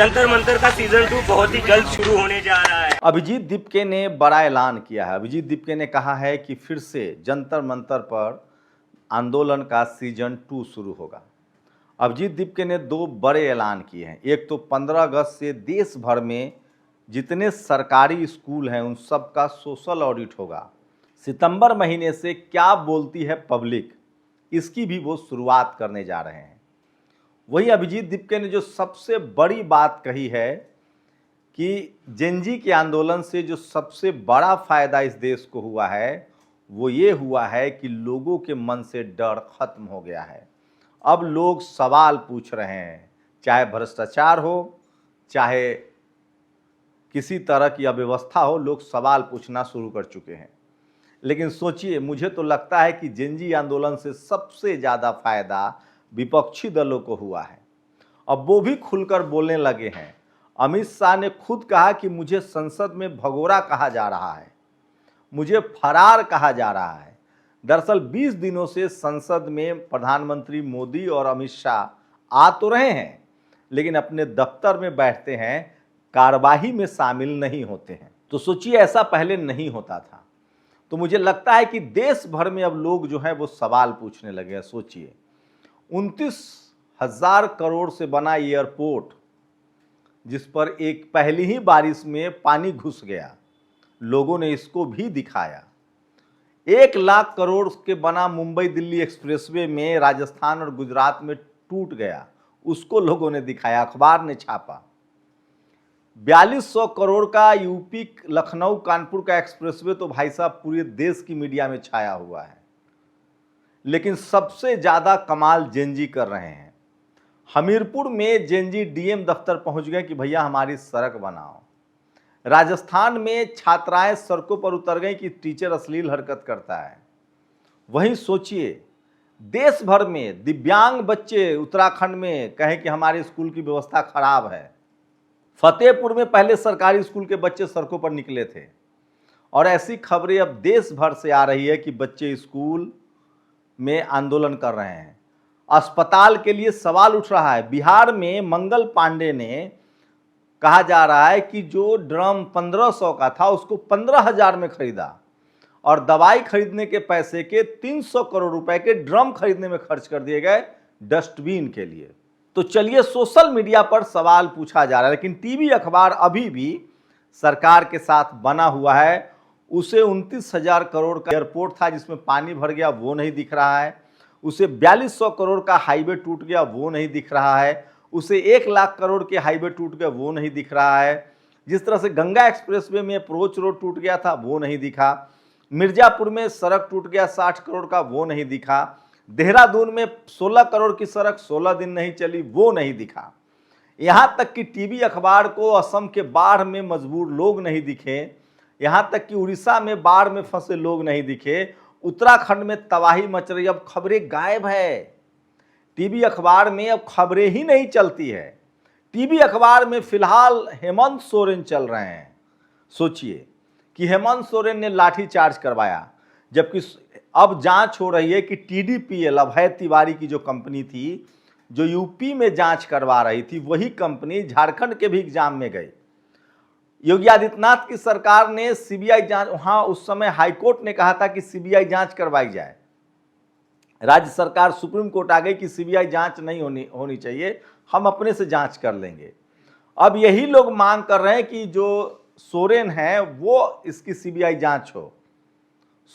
जंतर मंतर का सीजन 2 बहुत ही जल्द शुरू होने जा रहा है। अभिजीत दीपके ने बड़ा ऐलान किया है। अभिजीत दीपके ने कहा है कि फिर से जंतर मंतर पर आंदोलन का सीजन 2 शुरू होगा। अभिजीत दीपके ने दो बड़े ऐलान किए हैं। एक तो 15 अगस्त से देश भर में जितने सरकारी स्कूल हैं उन सब का सोशल ऑडिट होगा। सितंबर महीने से क्या बोलती है पब्लिक, इसकी भी वो शुरुआत करने जा रहे हैं। वही अभिजीत दीपके ने जो सबसे बड़ी बात कही है कि जेनजी के आंदोलन से जो सबसे बड़ा फायदा इस देश को हुआ है वो ये हुआ है कि लोगों के मन से डर खत्म हो गया है। अब लोग सवाल पूछ रहे हैं, चाहे भ्रष्टाचार हो, चाहे किसी तरह की अव्यवस्था हो, लोग सवाल पूछना शुरू कर चुके हैं। लेकिन सोचिए, मुझे तो लगता है कि जेनजी आंदोलन से सबसे ज़्यादा फायदा विपक्षी दलों को हुआ है। अब वो भी खुलकर बोलने लगे हैं। अमित शाह ने खुद कहा कि मुझे संसद में भगोड़ा कहा जा रहा है, मुझे फरार कहा जा रहा है। दरअसल 20 दिनों से संसद में प्रधानमंत्री मोदी और अमित शाह आ तो रहे हैं, लेकिन अपने दफ्तर में बैठते हैं, कार्यवाही में शामिल नहीं होते हैं। तो सोचिए, ऐसा पहले नहीं होता था। तो मुझे लगता है कि देश भर में अब लोग जो है वो सवाल पूछने लगे हैं। सोचिए, 29,000 करोड़ से बना एयरपोर्ट, जिस पर एक पहली ही बारिश में पानी घुस गया, लोगों ने इसको भी दिखाया। 1 लाख करोड़ के बना मुंबई दिल्ली एक्सप्रेसवे में राजस्थान और गुजरात में टूट गया, उसको लोगों ने दिखाया, अखबार ने छापा। 4200 करोड़ का यूपी लखनऊ कानपुर का एक्सप्रेसवे तो भाई साहब पूरे देश की मीडिया में छाया हुआ है। लेकिन सबसे ज़्यादा कमाल जेनजी कर रहे हैं। हमीरपुर में जेनजी डीएम दफ्तर पहुंच गए कि भैया हमारी सड़क बनाओ। राजस्थान में छात्राएं सड़कों पर उतर गई कि टीचर अश्लील हरकत करता है। वहीं सोचिए, देश भर में दिव्यांग बच्चे उत्तराखंड में कहें कि हमारे स्कूल की व्यवस्था खराब है। फतेहपुर में पहले सरकारी स्कूल के बच्चे सड़कों पर निकले थे, और ऐसी खबरें अब देश भर से आ रही है कि बच्चे स्कूल में आंदोलन कर रहे हैं। अस्पताल के लिए सवाल उठ रहा है। बिहार में मंगल पांडे ने कहा जा रहा है कि जो ड्रम 1500 का था उसको 15,000 में खरीदा, और दवाई खरीदने के पैसे के 300 करोड़ रुपए के ड्रम खरीदने में खर्च कर दिए गए डस्टबिन के लिए। तो चलिए, सोशल मीडिया पर सवाल पूछा जा रहा है, लेकिन टीवी अखबार अभी भी सरकार के साथ बना हुआ है। उसे 29,000 करोड़ का एयरपोर्ट था जिसमें पानी भर गया, वो नहीं दिख रहा है। उसे 4200 करोड़ का हाईवे टूट गया, वो नहीं दिख रहा है। उसे 1 लाख करोड़ के हाईवे टूट गया, वो नहीं दिख रहा है। जिस तरह से गंगा एक्सप्रेसवे में अप्रोच रोड टूट गया था, वो नहीं दिखा। मिर्जापुर में सड़क टूट गया 60 करोड़ का, वो नहीं दिखा। देहरादून में 16 करोड़ की सड़क 16 दिन नहीं चली, वो नहीं दिखा। यहाँ तक कि टीवी अखबार को असम के बाढ़ में मजबूर लोग नहीं दिखे, यहाँ तक कि उड़ीसा में बाढ़ में फंसे लोग नहीं दिखे, उत्तराखंड में तबाही मच रही, अब खबरें गायब है। टीवी अखबार में अब खबरें ही नहीं चलती है। टीवी अखबार में फिलहाल हेमंत सोरेन चल रहे हैं। सोचिए कि हेमंत सोरेन ने लाठीचार्ज करवाया, जबकि अब जांच हो रही है कि टीडीपीएल अभय तिवारी की जो कंपनी थी, जो यूपी में जांच करवा रही थी, वही कंपनी झारखंड के भी एग्जाम में गई। योगी आदित्यनाथ की सरकार ने सीबीआई जांच, वहां उस समय हाईकोर्ट ने कहा था कि सीबीआई जांच करवाई जाए। राज्य सरकार सुप्रीम कोर्ट आ गई कि सीबीआई जांच नहीं होनी चाहिए, हम अपने से जांच कर लेंगे। अब यही लोग मांग कर रहे हैं कि जो सोरेन है वो इसकी सीबीआई जांच हो।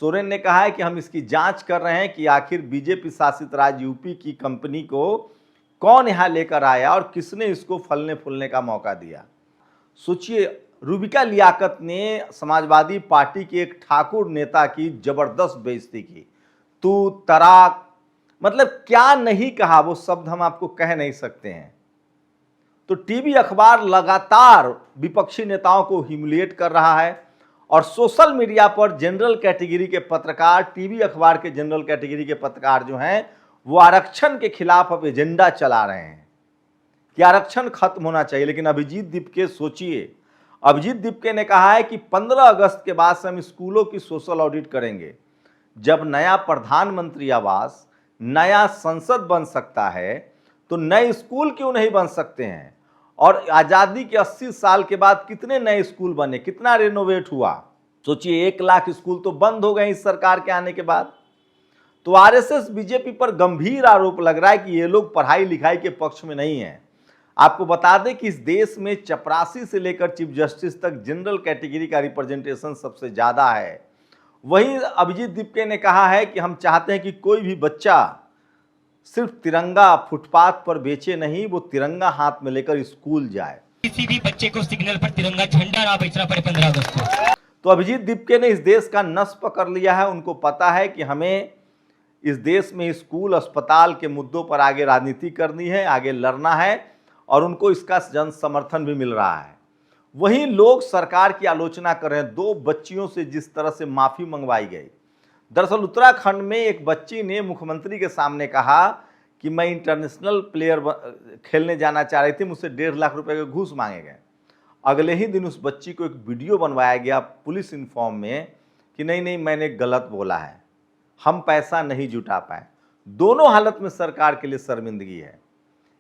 सोरेन ने कहा है कि हम इसकी जांच कर रहे हैं कि आखिर बीजेपी शासित राज्य यूपी की कंपनी को कौन यहां लेकर आया और किसने इसको फलने फूलने का मौका दिया। सोचिए, रूबिका लियाकत ने समाजवादी पार्टी के एक ठाकुर नेता की जबरदस्त बेइज्जती की। तू तराक, मतलब क्या नहीं कहा, वो शब्द हम आपको कह नहीं सकते हैं। तो टीवी अखबार लगातार विपक्षी नेताओं को ह्यूमिलिएट कर रहा है, और सोशल मीडिया पर जनरल कैटेगरी के पत्रकार, टीवी अखबार के जनरल कैटेगरी के पत्रकार जो हैं वो आरक्षण के खिलाफ अब एजेंडा चला रहे हैं कि आरक्षण खत्म होना चाहिए। लेकिन अभिजीत दीपके, सोचिए, अभिजीत दीपके ने कहा है कि 15 अगस्त के बाद से हम स्कूलों की सोशल ऑडिट करेंगे। जब नया प्रधानमंत्री आवास, नया संसद बन सकता है तो नए स्कूल क्यों नहीं बन सकते हैं। और आज़ादी के 80 साल के बाद कितने नए स्कूल बने, कितना रेनोवेट हुआ। सोचिए 1 लाख स्कूल तो बंद हो गए इस सरकार के आने के बाद। तो आरएसएस बीजेपी पर गंभीर आरोप लग रहा है कि ये लोग पढ़ाई लिखाई के पक्ष में नहीं है। आपको बता दें कि इस देश में चपरासी से लेकर चीफ जस्टिस तक जनरल कैटेगरी का रिप्रेजेंटेशन सबसे ज़्यादा है। वहीं अभिजीत दीपके ने कहा है कि हम चाहते हैं कि कोई भी बच्चा सिर्फ तिरंगा फुटपाथ पर बेचे नहीं, वो तिरंगा हाथ में लेकर स्कूल जाए। किसी भी बच्चे को सिग्नल पर तिरंगा झंडा ना बेचना पड़े 15 अगस्त को। तो अभिजीत दीपके ने इस देश का नस पकड़ लिया है। उनको पता है कि हमें इस देश में स्कूल अस्पताल के मुद्दों पर आगे राजनीति करनी है, आगे लड़ना है, और उनको इसका जन समर्थन भी मिल रहा है। वहीं लोग सरकार की आलोचना कर रहे हैं 2 बच्चियों से जिस तरह से माफ़ी मंगवाई गई। दरअसल उत्तराखंड में एक बच्ची ने मुख्यमंत्री के सामने कहा कि मैं इंटरनेशनल प्लेयर खेलने जाना चाह रही थी, मुझसे 1.5 लाख रुपए के घूस मांगे गए। अगले ही दिन उस बच्ची को एक वीडियो बनवाया गया पुलिस यूनिफॉर्म में कि नहीं मैंने गलत बोला है, हम पैसा नहीं जुटा पाए। दोनों हालत में सरकार के लिए शर्मिंदगी है।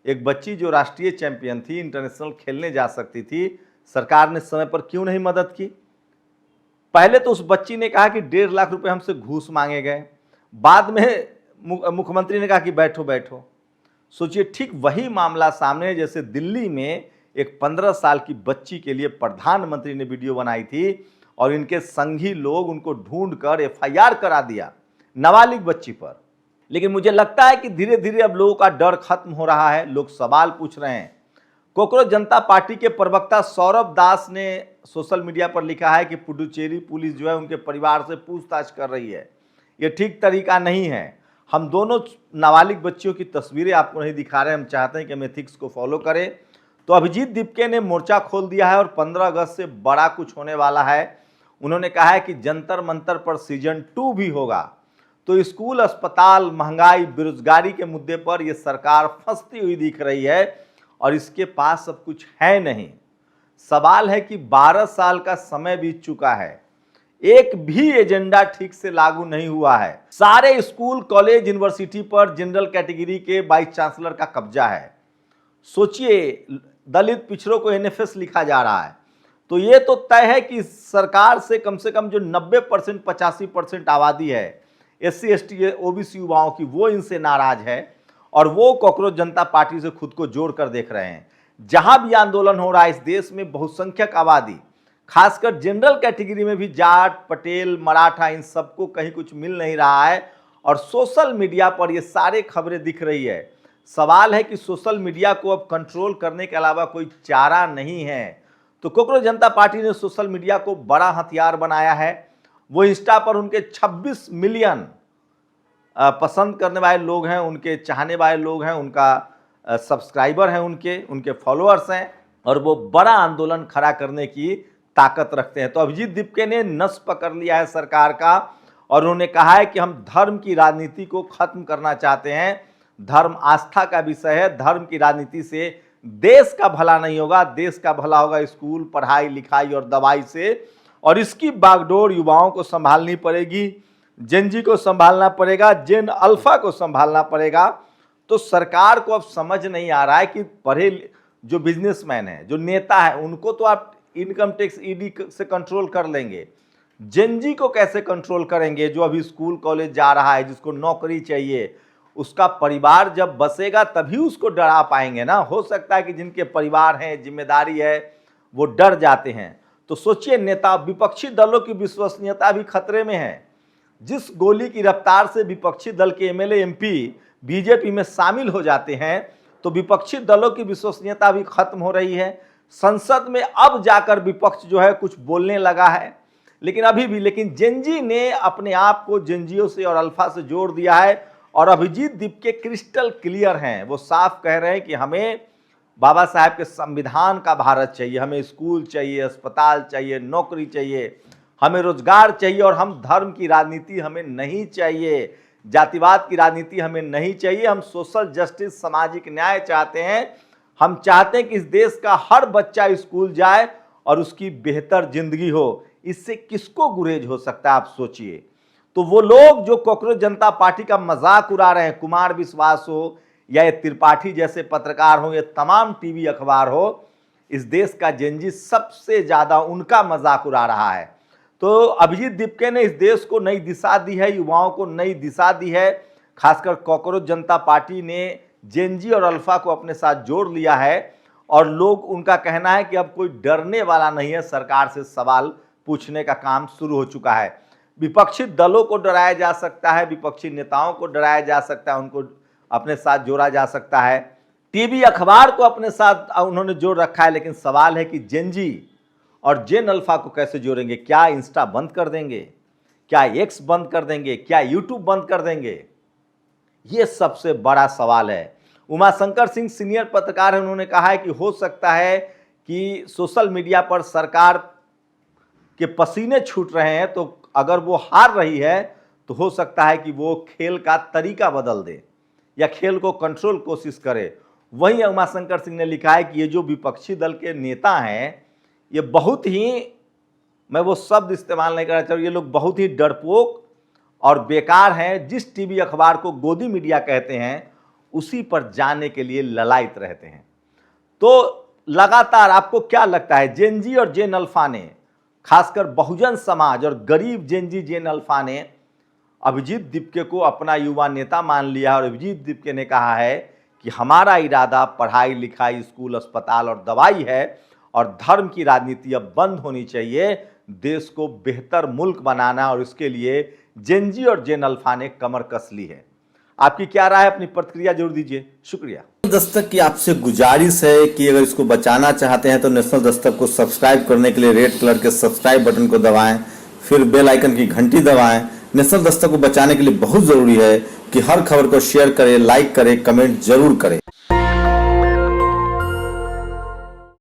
एक बच्ची जो राष्ट्रीय चैंपियन थी, इंटरनेशनल खेलने जा सकती थी, सरकार ने समय पर क्यों नहीं मदद की। पहले तो उस बच्ची ने कहा कि 1.5 लाख रुपए हमसे घूस मांगे गए, बाद में मुख्यमंत्री ने कहा कि बैठो बैठो। सोचिए ठीक वही मामला सामने है जैसे दिल्ली में एक 15 साल की बच्ची के लिए प्रधानमंत्री ने वीडियो बनाई थी और इनके संगी लोग उनको ढूंढकर एफआईआर करा दिया नाबालिग बच्ची पर। लेकिन मुझे लगता है कि धीरे धीरे अब लोगों का डर खत्म हो रहा है, लोग सवाल पूछ रहे हैं। कॉकरोच जनता पार्टी के प्रवक्ता सौरभ दास ने सोशल मीडिया पर लिखा है कि पुडुचेरी पुलिस जो है उनके परिवार से पूछताछ कर रही है, ये ठीक तरीका नहीं है। हम दोनों नाबालिग बच्चियों की तस्वीरें आपको नहीं दिखा रहे, हम चाहते हैं कि हम एथिक्स को फॉलो करें। तो अभिजीत दीपके ने मोर्चा खोल दिया है और 15 अगस्त से बड़ा कुछ होने वाला है। उन्होंने कहा है कि जंतर मंतर पर सीजन 2 भी होगा। तो स्कूल, अस्पताल, महंगाई, बेरोजगारी के मुद्दे पर यह सरकार फंसती हुई दिख रही है और इसके पास सब कुछ है नहीं। सवाल है कि 12 साल का समय बीत चुका है, एक भी एजेंडा ठीक से लागू नहीं हुआ है। सारे स्कूल, कॉलेज, यूनिवर्सिटी पर जनरल कैटेगरी के वाइस चांसलर का कब्जा है। सोचिए दलित पिछड़ों को एनएफएस लिखा जा रहा है। तो ये तो तय है कि सरकार से कम जो 90% 85% आबादी है एससी एसटी ओबीसी युवाओं की, वो इनसे नाराज है और वो कॉकरोच जनता पार्टी से खुद को जोड़कर देख रहे हैं। जहां भी आंदोलन हो रहा है इस देश में बहुसंख्यक आबादी, खासकर जनरल कैटेगरी में भी जाट, पटेल, मराठा, इन सबको कहीं कुछ मिल नहीं रहा है और सोशल मीडिया पर ये सारे खबरें दिख रही है। सवाल है कि सोशल मीडिया को अब कंट्रोल करने के अलावा कोई चारा नहीं है। तो कॉकरोच जनता पार्टी ने सोशल मीडिया को बड़ा हथियार बनाया है। वो इंस्टा पर उनके 26 मिलियन पसंद करने वाले लोग हैं, उनके चाहने वाले लोग हैं, उनका सब्सक्राइबर हैं, उनके फॉलोअर्स हैं और वो बड़ा आंदोलन खड़ा करने की ताकत रखते हैं। तो अभिजीत दीपके ने नस पकड़ लिया है सरकार का और उन्होंने कहा है कि हम धर्म की राजनीति को खत्म करना चाहते हैं। धर्म आस्था का विषय है, धर्म की राजनीति से देश का भला नहीं होगा, देश का भला होगा स्कूल, पढ़ाई लिखाई और दवाई से। और इसकी बागडोर युवाओं को संभालनी पड़ेगी, जेनजी को संभालना पड़ेगा, जेन अल्फा को संभालना पड़ेगा। तो सरकार को अब समझ नहीं आ रहा है कि पढ़े जो बिजनेसमैन है, जो नेता है, उनको तो आप इनकम टैक्स ईडी से कंट्रोल कर लेंगे, जेनजी को कैसे कंट्रोल करेंगे? जो अभी स्कूल कॉलेज जा रहा है, जिसको नौकरी चाहिए, उसका परिवार जब बसेगा तभी उसको डरा पाएंगे ना। हो सकता है कि जिनके परिवार हैं, जिम्मेदारी है, वो डर जाते हैं। तो सोचिए नेता, विपक्षी दलों की विश्वसनीयता भी खतरे में है। जिस गोली की रफ्तार से विपक्षी दल के एमएलए एमपी बीजेपी में शामिल हो जाते हैं, तो विपक्षी दलों की विश्वसनीयता भी खत्म हो रही है। संसद में अब जाकर विपक्ष जो है कुछ बोलने लगा है, लेकिन जेनजी ने अपने आप को जेनजियों से और अल्फा से जोड़ दिया है। और अभिजीत दीपके क्रिस्टल क्लियर हैं, वो साफ कह रहे हैं कि हमें बाबा साहब के संविधान का भारत चाहिए, हमें स्कूल चाहिए, अस्पताल चाहिए, नौकरी चाहिए, हमें रोजगार चाहिए और हम धर्म की राजनीति हमें नहीं चाहिए, जातिवाद की राजनीति हमें नहीं चाहिए। हम सोशल जस्टिस, सामाजिक न्याय चाहते हैं। हम चाहते हैं कि इस देश का हर बच्चा स्कूल जाए और उसकी बेहतर जिंदगी हो। इससे किसको गुरेज हो सकता है, आप सोचिए। तो वो लोग जो कॉकरोच जनता पार्टी का मजाक उड़ा रहे हैं, कुमार विश्वास हो या ये त्रिपाठी जैसे पत्रकार हो, ये तमाम टीवी अखबार हो, इस देश का जेनजी सबसे ज़्यादा उनका मजाक उड़ा रहा है। तो अभिजीत दीपके ने इस देश को नई दिशा दी है, युवाओं को नई दिशा दी है। खासकर कॉकरोच जनता पार्टी ने जेनजी और अल्फा को अपने साथ जोड़ लिया है और लोग, उनका कहना है कि अब कोई डरने वाला नहीं है, सरकार से सवाल पूछने का काम शुरू हो चुका है। विपक्षी दलों को डराया जा सकता है, विपक्षी नेताओं को डराया जा सकता है, उनको अपने साथ जोड़ा जा सकता है, टीवी अखबार को अपने साथ उन्होंने जोड़ रखा है। लेकिन सवाल है कि जेनजी और जेन अल्फा को कैसे जोड़ेंगे? क्या इंस्टा बंद कर देंगे? क्या एक्स बंद कर देंगे? क्या यूट्यूब बंद कर देंगे? ये सबसे बड़ा सवाल है। उमाशंकर सिंह सीनियर पत्रकार हैं, उन्होंने कहा है कि हो सकता है कि सोशल मीडिया पर सरकार के पसीने छूट रहे हैं, तो अगर वो हार रही है तो हो सकता है कि वो खेल का तरीका बदल दे या खेल को कंट्रोल कोशिश करे। वहीं उमाशंकर सिंह ने लिखा है कि ये जो विपक्षी दल के नेता हैं, ये बहुत ही, मैं वो शब्द इस्तेमाल नहीं करना चाहूँ, ये लोग बहुत ही डरपोक और बेकार हैं। जिस टीवी अखबार को गोदी मीडिया कहते हैं उसी पर जाने के लिए ललायत रहते हैं। तो लगातार आपको क्या लगता है, जेनजी और जेन अल्फा ने, खासकर बहुजन समाज और गरीब जेनजी जेन अल्फा ने अभिजीत दीपके को अपना युवा नेता मान लिया और अभिजीत दीपके ने कहा है कि हमारा इरादा पढ़ाई लिखाई, स्कूल, अस्पताल और दवाई है और धर्म की राजनीति अब बंद होनी चाहिए, देश को बेहतर मुल्क बनाना, और इसके लिए जेनजी और जेन अल्फा ने कमर कस ली है। आपकी क्या राय है? अपनी प्रतिक्रिया जरूर दीजिए। शुक्रिया। दस्तक की आपसे गुजारिश है कि अगर इसको बचाना चाहते हैं तो नेशनल दस्तक को सब्सक्राइब करने के लिए रेड कलर के सब्सक्राइब बटन को दबाएं, फिर बेल आइकन की घंटी दबाएं। नेशनल दस्तक को बचाने के लिए बहुत जरूरी है कि हर खबर को शेयर करें, लाइक करें, कमेंट जरूर करें।